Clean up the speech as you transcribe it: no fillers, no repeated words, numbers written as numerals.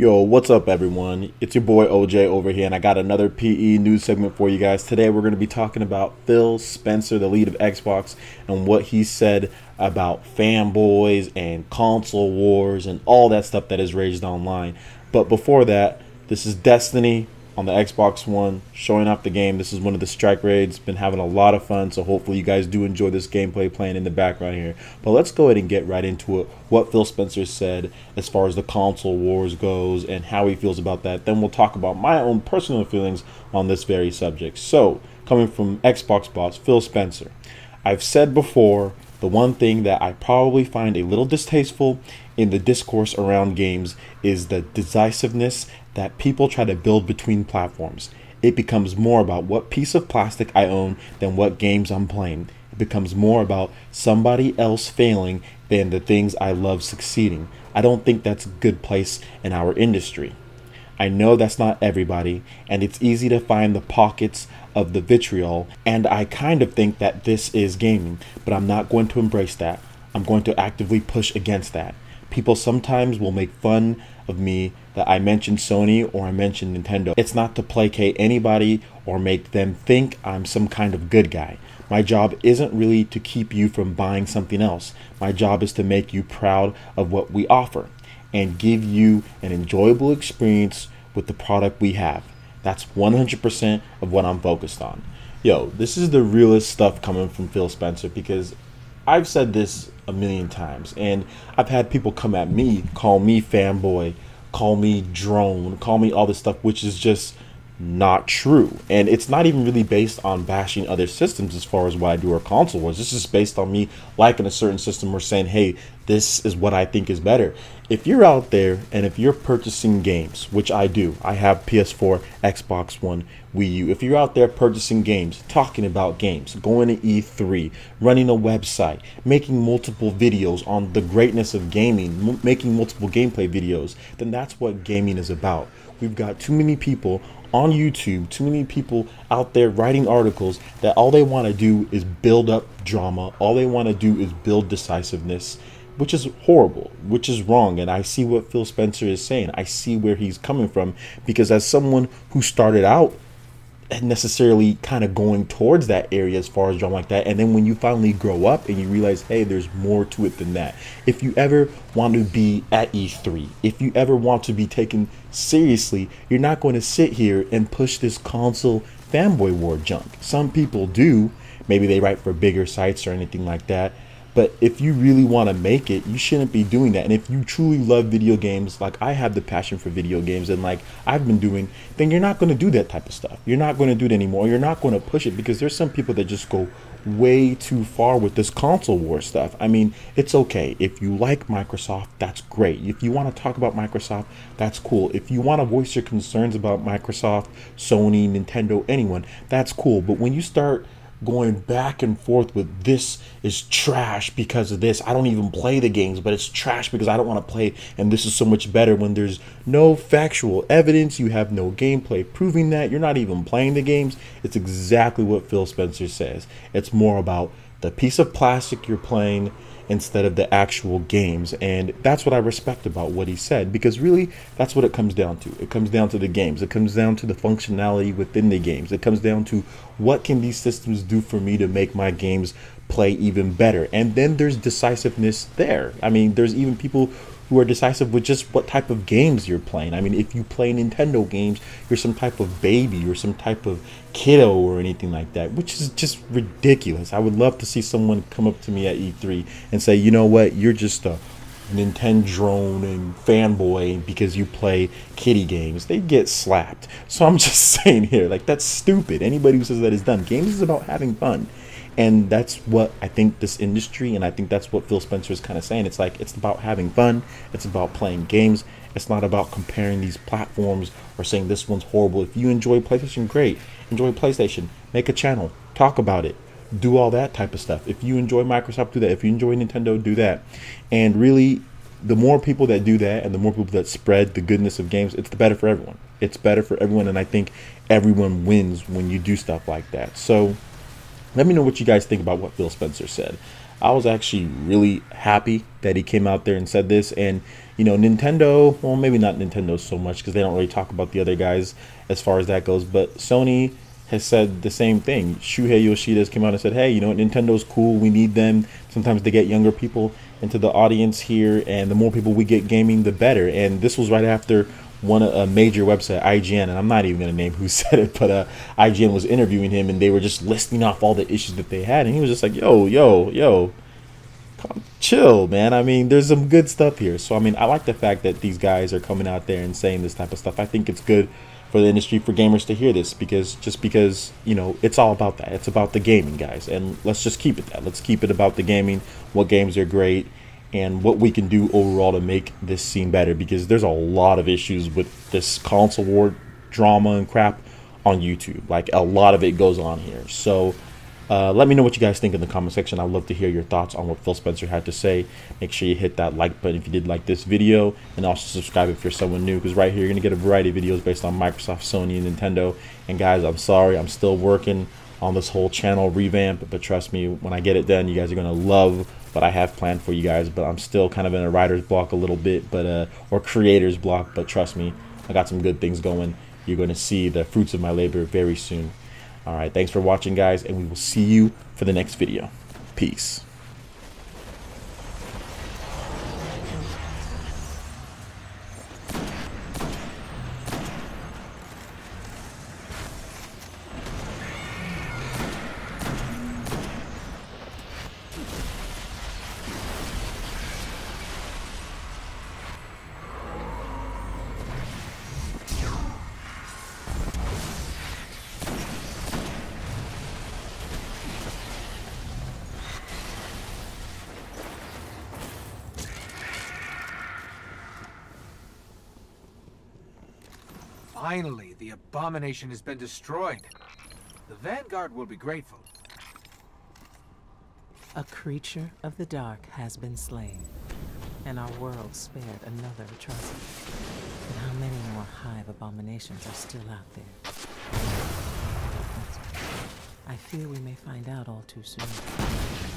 Yo, what's up, everyone? It's your boy OJ over here, and I got another PE news segment for you guys. Today, we're going to be talking about Phil Spencer, the lead of Xbox, and what he said about fanboys and console wars and all that stuff that is raged online. But before that, this is Destiny on the Xbox One, showing off the game. This is one of the strike raids. Been having a lot of fun, so hopefully you guys do enjoy this gameplay playing in the background here. But let's go ahead and get right into it. What Phil Spencer said as far as the console wars goes and how he feels about that. Then we'll talk about my own personal feelings on this very subject. So, coming from Xbox boss Phil Spencer, I've said before, the one thing that I probably find a little distasteful in the discourse around games is the decisiveness that people try to build between platforms. It becomes more about what piece of plastic I own than what games I'm playing. It becomes more about somebody else failing than the things I love succeeding. I don't think that's a good place in our industry. I know that's not everybody, and it's easy to find the pockets of the vitriol, and I kind of think that this is gaming, but I'm not going to embrace that. I'm going to actively push against that. People sometimes will make fun of me that I mention Sony or I mention Nintendo. It's not to placate anybody or make them think I'm some kind of good guy. My job isn't really to keep you from buying something else. My job is to make you proud of what we offer and give you an enjoyable experience with the product we have. That's 100% of what I'm focused on. Yo, this is the realest stuff coming from Phil Spencer, because I've said this a million times, and I've had people come at me, call me fanboy, call me drone, call me all this stuff, which is just not true. And it's not even really based on bashing other systems as far as what I do or console wars. This is based on me liking a certain system or saying, hey, this is what I think is better. If you're out there and if you're purchasing games, which I do, I have PS4, Xbox One, Wii U. If you're out there purchasing games, talking about games, going to E3, running a website, making multiple videos on the greatness of gaming, making multiple gameplay videos, then that's what gaming is about. We've got too many people on YouTube, too many people out there writing articles that all they want to do is build up drama. All they want to do is build decisiveness, which is horrible, which is wrong. And I see what Phil Spencer is saying. I see where he's coming from, because as someone who started out necessarily kind of going towards that area as far as drama like that, and then when you finally grow up and you realize, hey, there's more to it than that. If you ever want to be at E3, if you ever want to be taken seriously, you're not going to sit here and push this console fanboy war junk. Some people do, maybe they write for bigger sites or anything like that. But if you really want to make it, you shouldn't be doing that. And if you truly love video games, like I have the passion for video games and like I've been doing, then you're not going to do that type of stuff. You're not going to do it anymore. You're not going to push it, because there's some people that just go way too far with this console war stuff. I mean, it's okay. If you like Microsoft, that's great. If you want to talk about Microsoft, that's cool. If you want to voice your concerns about Microsoft, Sony, Nintendo, anyone, that's cool. But when you start going back and forth with this is trash because of this, I don't even play the games, but it's trash because I don't want to play, and this is so much better, when there's no factual evidence, you have no gameplay proving that, you're not even playing the games. It's exactly what Phil Spencer says. It's more about the piece of plastic you're playing instead of the actual games. And that's what I respect about what he said, because really that's what it comes down to. It comes down to the games. It comes down to the functionality within the games. It comes down to what can these systems do for me to make my games play even better. And then there's decisiveness there. I mean, there's even people who are decisive with just what type of games you're playing. I mean, if you play Nintendo games, you're some type of baby or some type of kiddo or anything like that, which is just ridiculous. I would love to see someone come up to me at E3 and say, you know what, you're just a Nintendo drone and fanboy because you play kiddie games. They get slapped. So I'm just saying here, like, that's stupid. Anybody who says that is dumb. Games is about having fun. And that's what I think this industry, and I think that's what Phil Spencer is kind of saying. It's like, it's about having fun. It's about playing games. It's not about comparing these platforms or saying this one's horrible. If you enjoy PlayStation, great. Enjoy PlayStation. Make a channel. Talk about it. Do all that type of stuff. If you enjoy Microsoft, do that. If you enjoy Nintendo, do that. And really, the more people that do that and the more people that spread the goodness of games, it's the better for everyone. It's better for everyone, and I think everyone wins when you do stuff like that. So let me know what you guys think about what Phil Spencer said. I was actually really happy that he came out there and said this. And you know, Nintendo, well, maybe not Nintendo so much because they don't really talk about the other guys as far as that goes, but Sony has said the same thing. Shuhei Yoshida came out and said, hey, you know what, Nintendo's cool. We need them sometimes to get younger people into the audience here, and the more people we get gaming, the better. And this was right after a major website, IGN, and I'm not even going to name who said it, but IGN was interviewing him, and they were just listing off all the issues that they had, and he was just like, yo, chill, man. I mean, there's some good stuff here. So I mean, I like the fact that these guys are coming out there and saying this type of stuff. I think it's good for the industry, for gamers to hear this, because you know, it's all about that. It's about the gaming, guys, and let's just keep it that. Let's keep it about the gaming, what games are great, and what we can do overall to make this scene better, because there's a lot of issues with this console war drama and crap on YouTube. Like, a lot of it goes on here. So let me know what you guys think in the comment section. I'd love to hear your thoughts on what Phil Spencer had to say. Make sure you hit that like button if you did like this video, and also subscribe if you're someone new, because right here you're going to get a variety of videos based on Microsoft, Sony, and Nintendo. And guys, I'm sorry, I'm still working on this whole channel revamp, but trust me, when I get it done, you guys are going to love what I have planned for you guys. But I'm still kind of in a writer's block a little bit, but or creator's block, but trust me, I got some good things going. You're going to see the fruits of my labor very soon. All right, thanks for watching, guys, and we will see you for the next video. Peace. Finally, the abomination has been destroyed. The Vanguard will be grateful. A creature of the dark has been slain, and our world spared another atrocity. But how many more hive abominations are still out there? I fear we may find out all too soon.